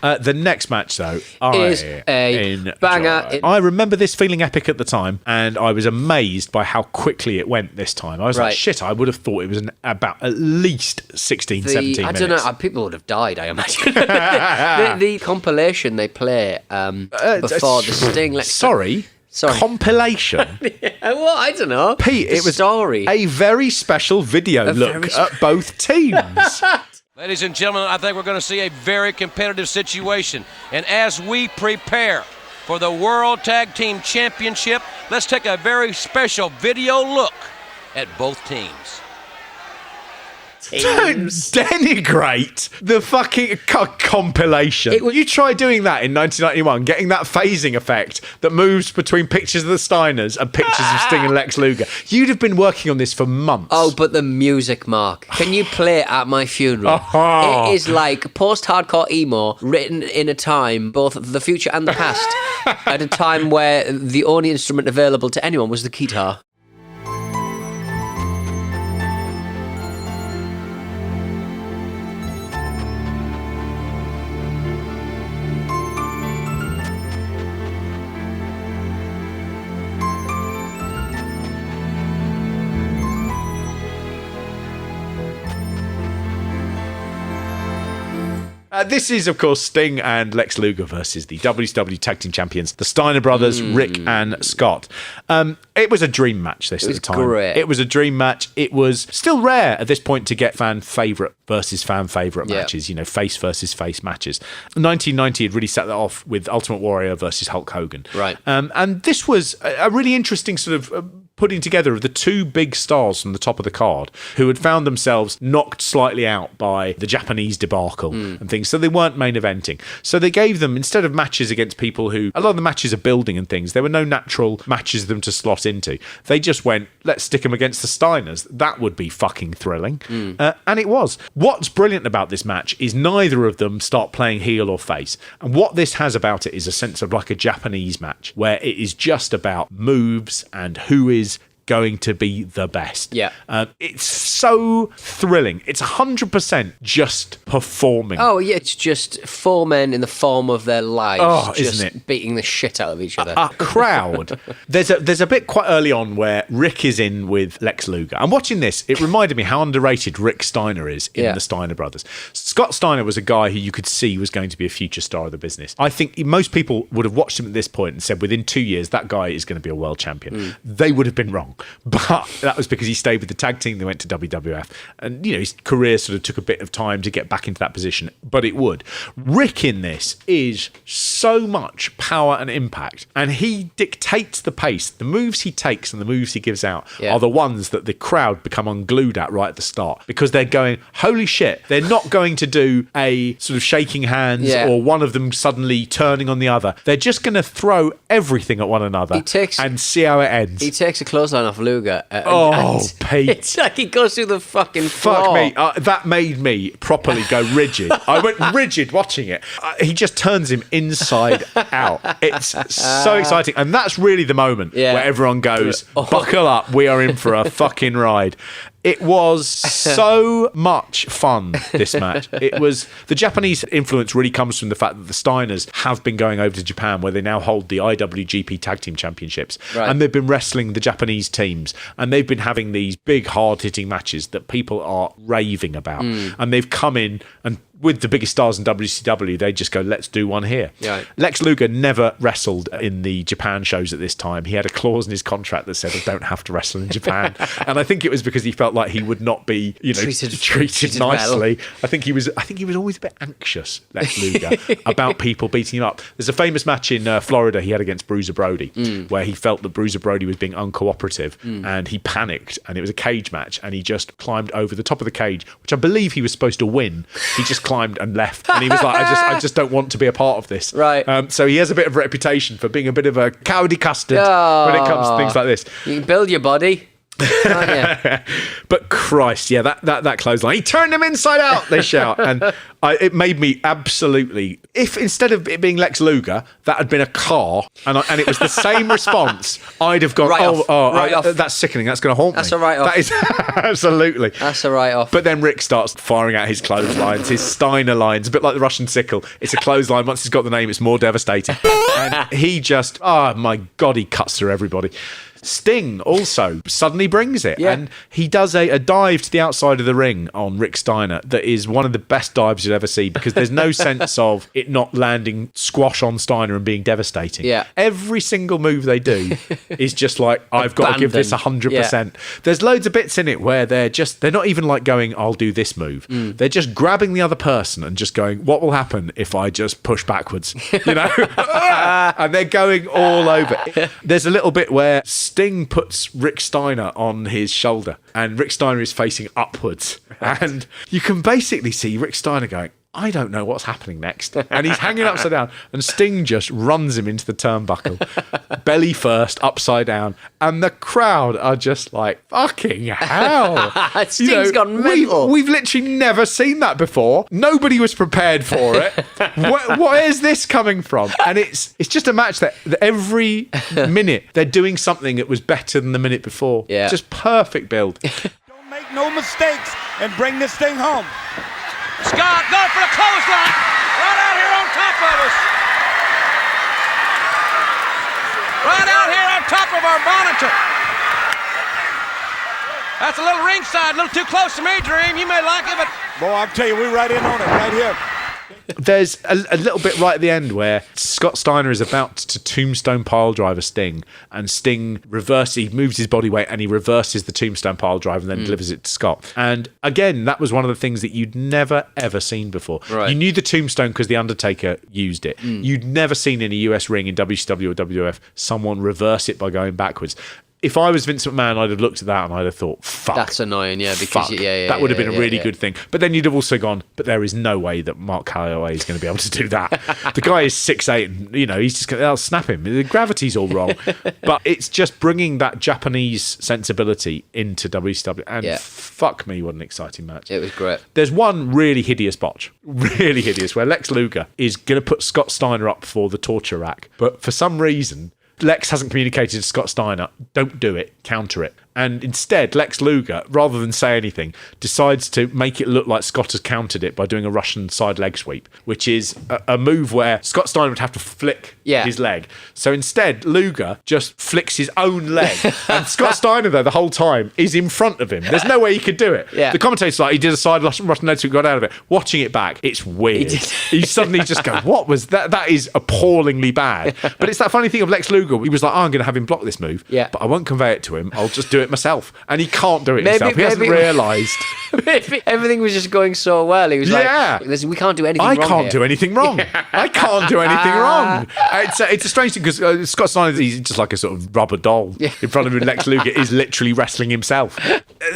The next match, though, is a banger. I remember this feeling epic at the time, and I was amazed by how quickly it went this time. I was like, shit, I would have thought it was about at least 16, 17 minutes. I don't know, people would have died, I imagine. the compilation they play before the Sting... Sorry. Compilation. Well, I don't know. Pete, it was story. A very special video look at both teams. Ladies and gentlemen, I think we're going to see a very competitive situation. And as we prepare for the World Tag Team Championship, let's take a very special video look at both teams. Don't denigrate the fucking compilation. You try doing that in 1991, getting that phasing effect that moves between pictures of the Steiners and pictures of Sting and Lex Luger. You'd have been working on this for months. Oh, but the music, Mark. Can you play it at my funeral? It is like post-hardcore emo written in a time, both the future and the past, at a time where the only instrument available to anyone was the guitar. This is, of course, Sting and Lex Luger versus the WCW Tag Team Champions, the Steiner brothers, Rick and Scott. It was a dream match at the time. Great. It was a dream match. It was still rare at this point to get fan favourite versus fan favourite matches, face versus face matches. 1990 had really set that off with Ultimate Warrior versus Hulk Hogan. Right. And this was a really interesting sort of putting together of the two big stars from the top of the card who had found themselves knocked slightly out by the Japanese debacle and things. So they weren't main eventing. So they gave them, instead of matches against people who, a lot of the matches are building and things, there were no natural matches for them to slot into. They just went, let's stick them against the Steiners. That would be fucking thrilling. And it was. What's brilliant about this match is neither of them start playing heel or face. And what this has about it is a sense of like a Japanese match where it is just about moves and who is going to be the best. Yeah. It's so thrilling. It's 100% just performing. Oh, yeah, it's just four men in the form of their lives, just isn't it? beating the shit out of each other. A crowd. There's a bit quite early on where Rick is in with Lex Luger. I'm watching this. It reminded me how underrated Rick Steiner is in the Steiner brothers. Scott Steiner was a guy who you could see was going to be a future star of the business. I think most people would have watched him at this point and said within 2 years, that guy is going to be a world champion. They would have been wrong. But that was because he stayed with the tag team. They went to WWF. And, his career sort of took a bit of time to get back into that position. But it would. Rick in this is so much power and impact. And he dictates the pace. The moves he takes and the moves he gives out are the ones that the crowd become unglued at right at the start. Because they're going, holy shit, they're not going to do a sort of shaking hands or one of them suddenly turning on the other. They're just going to throw everything at one another and see how it ends. He takes a clothesline off Luger. Pete. It's like he goes through the fucking floor. Fuck me. That made me properly go rigid. I went rigid watching it. He just turns him inside out. It's so exciting. And that's really the moment where everyone goes, buckle up, we are in for a fucking ride. It was so much fun, this match. It was, the Japanese influence really comes from the fact that the Steiners have been going over to Japan where they now hold the IWGP Tag Team Championships. Right. And they've been wrestling the Japanese teams. And they've been having these big, hard-hitting matches that people are raving about. And they've come in and with the biggest stars in WCW, they just go, let's do one here. Yeah. Lex Luger never wrestled in the Japan shows at this time. He had a clause in his contract that said, I don't have to wrestle in Japan. And I think it was because he felt like he would not be, treated nicely. Well. I think he was always a bit anxious, Lex Luger, about people beating him up. There's a famous match in Florida he had against Bruiser Brody, where he felt that Bruiser Brody was being uncooperative, and he panicked, and it was a cage match, and he just climbed over the top of the cage, which I believe he was supposed to win. He just climbed and left, and he was like, I just don't want to be a part of this. Right. So he has a bit of a reputation for being a bit of a cowardly custard when it comes to things like this. You can build your body. But Christ, yeah, that clothesline. He turned him inside out, they shout. And it made me absolutely... If instead of it being Lex Luger, that had been a car, and it was the same response, I'd have gone, off. That's sickening. That's going to haunt me. That's a write-off. That is absolutely. That's a write-off. But then Rick starts firing out his clotheslines, his Steiner lines, a bit like the Russian sickle. It's a clothesline. Once he's got the name, it's more devastating. And he just, oh my God, he cuts through everybody. Sting also suddenly brings it, and he does a dive to the outside of the ring on Rick Steiner that is one of the best dives you'll ever see, because there's no sense of it not landing squash on Steiner and being devastating. Every single move they do is just like, I've got to give this 100%. There's loads of bits in it where they're not even like going, I'll do this move. They're just grabbing the other person and just going, what will happen if I just push backwards, you know? And they're going all over. There's a little bit where Sting puts Rick Steiner on his shoulder and Rick Steiner is facing upwards, and you can basically see Rick Steiner going, I don't know what's happening next. And he's hanging upside down, and Sting just runs him into the turnbuckle, belly first, upside down, and the crowd are just like, fucking hell. Sting's gone mental. We've literally never seen that before. Nobody was prepared for it. Where is this coming from? And it's just a match that every minute they're doing something that was better than the minute before. Just perfect build. Don't make no mistakes and bring this thing home. Scott, go for the clothesline. Right out here on top of us. Right out here on top of our monitor. That's a little ringside, a little too close to me, Dream. You may like it, but... Boy, I'll tell you, we're right in on it, right here. There's a little bit right at the end where Scott Steiner is about to tombstone pile driver Sting, and Sting he moves his body weight and he reverses the tombstone pile driver and then delivers it to Scott. And again, that was one of the things that you'd never ever seen before. You knew the tombstone because the Undertaker used it. You'd never seen in a US ring in WCW or WWF someone reverse it by going backwards. If I was Vince McMahon, I'd have looked at that and I'd have thought, fuck. That's annoying, because that would have been a really good thing. But then you'd have also gone, but there is no way that Mark Calloway is going to be able to do that. The guy is 6'8", and he's just going to snap him. The gravity's all wrong. But it's just bringing that Japanese sensibility into WCW. And fuck me, what an exciting match. It was great. There's one really hideous botch, really hideous, where Lex Luger is going to put Scott Steiner up for the torture rack. But for some reason, Lex hasn't communicated to Scott Steiner, don't do it, counter it. And instead, Lex Luger, rather than say anything, decides to make it look like Scott has countered it by doing a Russian side leg sweep, which is a move where Scott Steiner would have to flick his leg. So instead, Luger just flicks his own leg. And Scott Steiner, though, the whole time, is in front of him. There's no way he could do it. The commentator's like, he did a side Russian leg sweep, got out of it. Watching it back, it's weird. He suddenly just goes, what was that? That is appallingly bad. But it's that funny thing of Lex Luger. He was like, I'm going to have him block this move, but I won't convey it to him. I'll just do it myself. And he can't do it himself. He hasn't realised. Everything was just going so well. He was like, we can't do anything wrong here. I can't do anything wrong. I can't do anything wrong. It's a strange thing because Scott Steiner, he's just like a sort of rubber doll in front of him. Lex Luger is literally wrestling himself.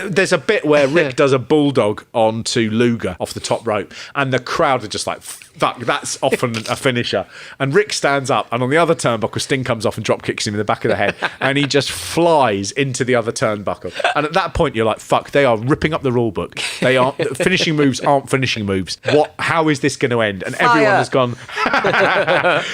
There's a bit where Rick does a bulldog onto Luger off the top rope, and the crowd are just like, fuck, that's often a finisher. And Rick stands up, and on the other turnbuckle, Sting comes off and drop kicks him in the back of the head, and he just flies into the other turnbuckle. And at that point, you're like, fuck, they are ripping up the rule book. They aren't finishing moves aren't finishing moves. How is this going to end? And everyone has gone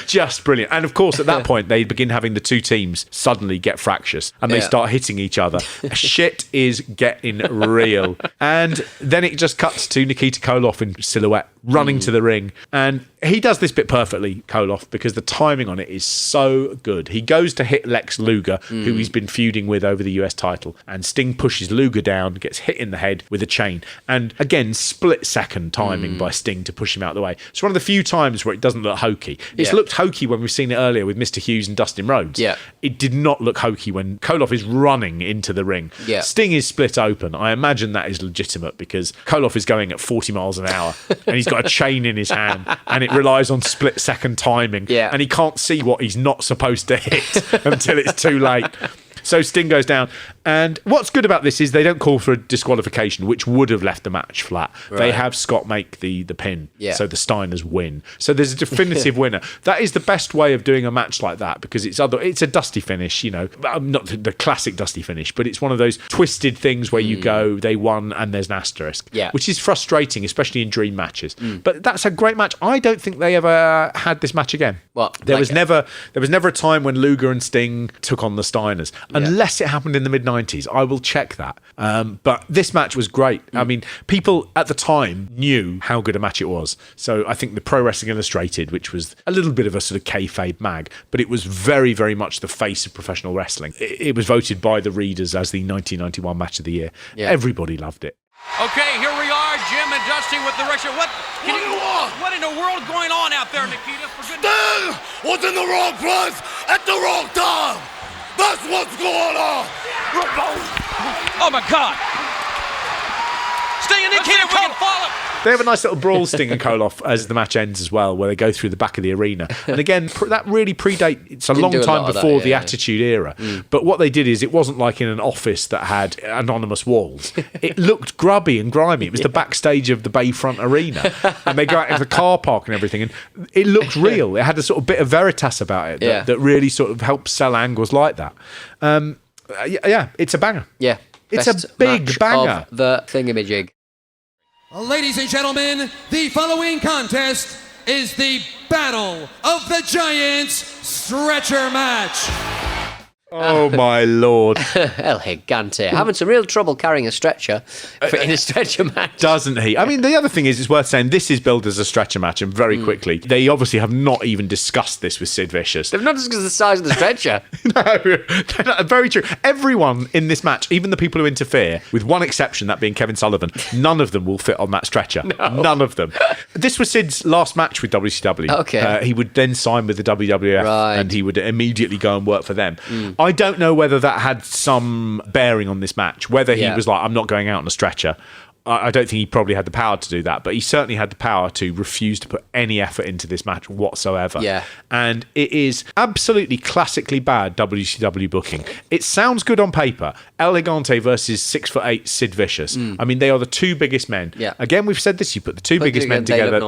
just brilliant. And of course, at that point, they begin having the two teams suddenly get fractious, and they start hitting each other. Shit is getting real. And then it just cuts to Nikita Koloff in silhouette running to the ring. And he does this bit perfectly, Koloff, because the timing on it is so good. He goes to hit Lex Luger, who he's been feuding with over the US title, and Sting pushes Luger down, gets hit in the head with a chain. And again, split-second timing by Sting to push him out of the way. It's one of the few times where it doesn't look hokey. It's looked hokey when we've seen it earlier with Mr. Hughes and Dustin Rhodes. It did not look hokey when Koloff is running into the ring. Sting is split open. I imagine that is legitimate because Koloff is going at 40 miles an hour and he's got a chain in his hand, and it relies on split-second timing, and he can't see what he's not supposed to hit until it's too late. So Sting goes down, And what's good about this is they don't call for a disqualification, which would have left the match flat. Right. They have Scott make the pin, so the Steiners win. So there's a definitive winner. That is the best way of doing a match like that, because it's a dusty finish, not the classic dusty finish, but it's one of those twisted things where you go, they won, and there's an asterisk, which is frustrating, especially in dream matches. But that's a great match. I don't think they ever had this match again. There was never a time when Luger and Sting took on the Steiners, unless it happened in the mid-90s. I will check that. But this match was great. I mean, people at the time knew how good a match it was. So I think the Pro Wrestling Illustrated, which was a little bit of a sort of kayfabe mag, but it was very, very much the face of professional wrestling. It was voted by the readers as the 1991 match of the year. Everybody loved it. Okay, here we are, Jim and Dusty with the Russian. What in the world going on out there, Nikita? Sting was in the wrong place at the wrong time. That's what's going on. Oh my God! Sting and Nikita, we can follow. They have a nice little brawl, Sting and Koloff, as the match ends as well, where they go through the back of the arena. And again, that really it's a long time before the Attitude Era. But what they did is, it wasn't like in an office that had anonymous walls. It looked grubby and grimy. It was the backstage of the Bayfront Arena. And they go out into the car park and everything, and it looked real. It had a sort of bit of veritas about it that really sort of helped sell angles like that. It's a banger. Yeah. It's a big banger. Of the thingamajig. Ladies and gentlemen, the following contest is the Battle of the Giants Stretcher Match. Oh, my Lord. El Gigante. Having some real trouble carrying a stretcher in a stretcher match. Doesn't he? I mean, the other thing is, it's worth saying, this is billed as a stretcher match, and very quickly, they obviously have not even discussed this with Sid Vicious. They've not discussed the size of the stretcher. No, very true. Everyone in this match, even the people who interfere, with one exception, that being Kevin Sullivan, none of them will fit on that stretcher. No. None of them. This was Sid's last match with WCW. Okay. He would then sign with the WWF, and he would immediately go and work for them. I don't know whether that had some bearing on this match, whether he was like, I'm not going out on a stretcher. I don't think he probably had the power to do that, but he certainly had the power to refuse to put any effort into this match whatsoever. Yeah. And it is absolutely classically bad WCW booking. It sounds good on paper. El Gigante versus 6'8" Sid Vicious. I mean, they are the two biggest men. Yeah. Again, we've said this, you put the two biggest men together,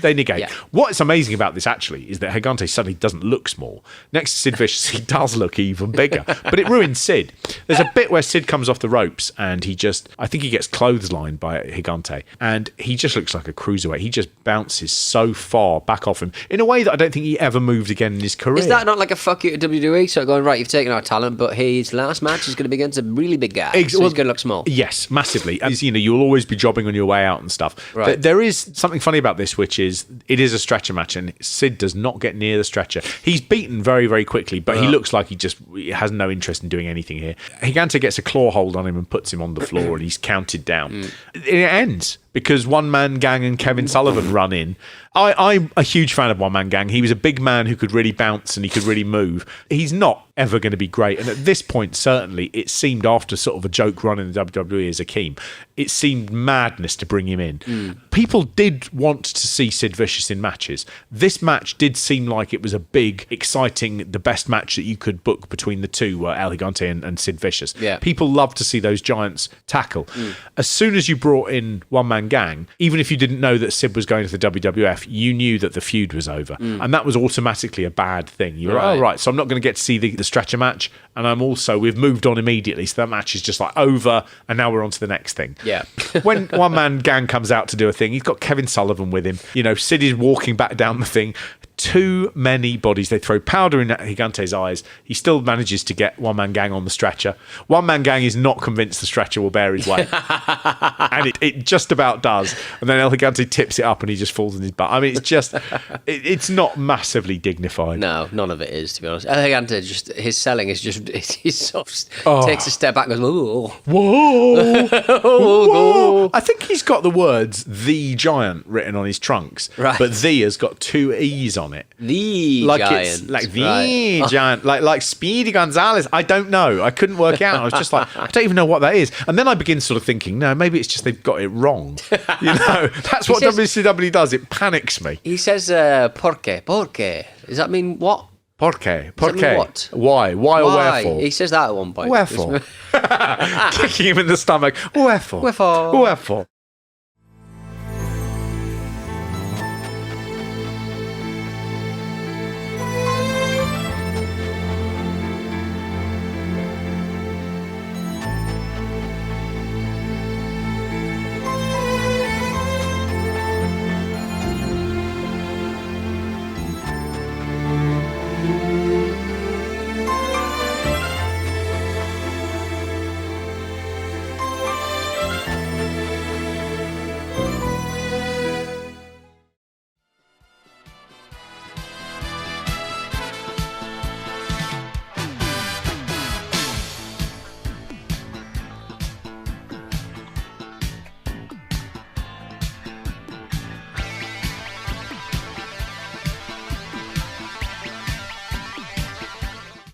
they negate. Yeah. What's amazing about this, actually, is that Gigante suddenly doesn't look small. Next to Sid Vicious, he does look even bigger. But it ruins Sid. There's a bit where Sid comes off the ropes, and I think he gets clotheslined by Gigante, and he just looks like a cruiserweight. He just bounces so far back off him in a way that I don't think he ever moved again in his career. Is that not like a fuck you to WWE? So going, right, you've taken our talent, but his last match is going to be against a really big guy. So he's going to look small. Yes, massively. As you'll always be jobbing on your way out and stuff. Right. There is something funny about this, which is it is a stretcher match, and Sid does not get near the stretcher. He's beaten very, very quickly, but he looks like he has no interest in doing anything here. Gigante gets a claw hold on him and puts him on the floor, and he's counted down. It ends because One Man Gang and Kevin Sullivan run in. I'm a huge fan of One Man Gang. He was a big man who could really bounce and he could really move. He's not ever going to be great. And at this point, certainly, it seemed after sort of a joke run in the WWE as Akeem, it seemed madness to bring him in. People did want to see Sid Vicious in matches. This match did seem like it was a big, exciting, the best match that you could book between the two, El Gigante and Sid Vicious. Yeah. People loved to see those giants tackle. As soon as you brought in One Man Gang, even if you didn't know that Sid was going to the WWF, you knew that the feud was over. And that was automatically a bad thing. You were like, oh, right, so I'm not going to get to see the stretcher match. And we've moved on immediately. So that match is just like over, and now we're on to the next thing. Yeah. When One Man Gang comes out to do a thing, he's got Kevin Sullivan with him. Sid is walking back down the thing. Too many bodies. They throw powder in Gigante's eyes. He still manages to get One Man Gang on the stretcher. One Man Gang is not convinced the stretcher will bear his weight. And it just about does. And then El Gigante tips it up and he just falls in his butt. I mean, it's just, it's not massively dignified. No, none of it is, to be honest. El Gigante, his selling is just, he sort of takes a step back and goes, whoa. Whoa. I think he's got the words "The Giant" written on his trunks. Right. But "the" has got two E's on it. The like Giant. It's like the Giant, like Speedy Gonzalez. I don't know. I couldn't work out. I was just like, I don't even know what that is. And then I begin sort of thinking, no, maybe it's just they've got it wrong. That's what WCW does. It panics me. He says, porque. Does that mean what? Porque. What? Why or wherefore? He says that at one point. Wherefore? Kicking him in the stomach. Wherefore? Wherefore? Wherefore?